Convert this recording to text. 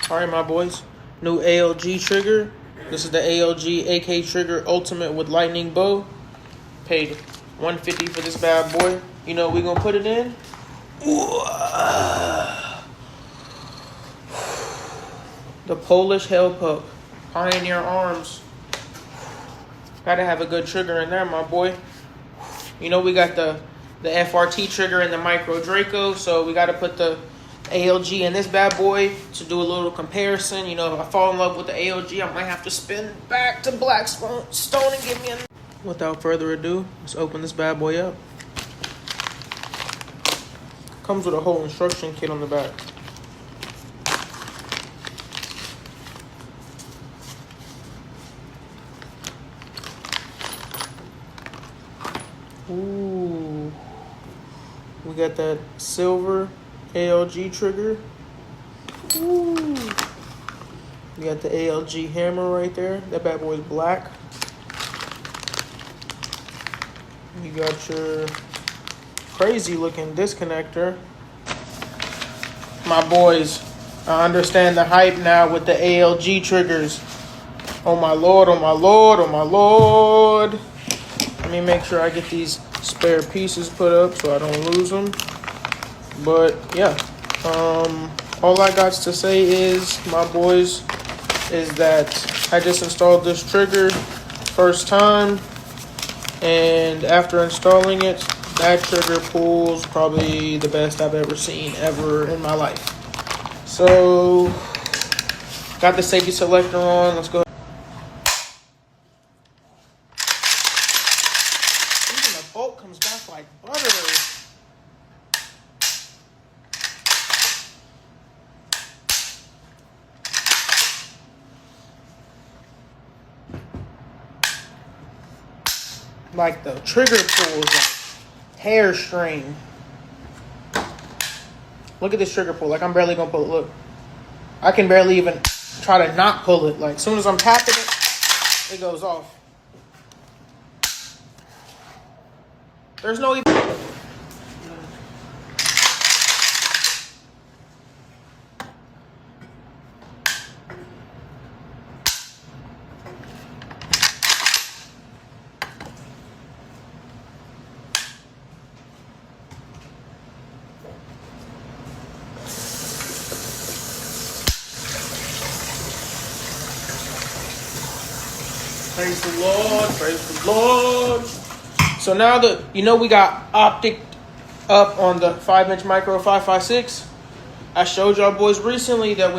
All right, my boys. New ALG trigger. This is the ALG AK trigger ultimate with lightning bow. Paid $150 for this bad boy. You know we gonna put it in. The Polish hellpup. Pioneer Arms. Gotta have a good trigger in there, my boy. You know we got the FRT trigger and the Micro Draco, so we gotta put the ALG in this bad boy to do a little comparison. You know, if I fall in love with the ALG, I might have to spin back to Blackstone and get me a... Without further ado, let's open this bad boy up. Comes with a whole instruction kit on the back. Ooh, we got that silver ALG trigger. Ooh, we got the ALG hammer right there. That bad boy's black. You got your crazy looking disconnector. My boys, I understand the hype now with the ALG triggers. Oh my lord, oh my lord, oh my lord. Let me make sure I get these spare pieces put up so I don't lose them. But yeah, all I got to say is, my boys, is that I just installed this trigger first time, and after installing it, that trigger pulls probably the best I've ever seen ever in my life. So got the safety selector on. Let's go. Even the bolt comes back like butter. Like the trigger pull is like hair string. Look at this trigger pull. Like I'm barely gonna pull it. Look, I can barely even try to not pull it. Like as soon as I'm tapping it, it goes off. There's no even. Praise the Lord, praise the Lord. So now that you know we got optic up on the 5-inch micro 556, I showed y'all boys recently that we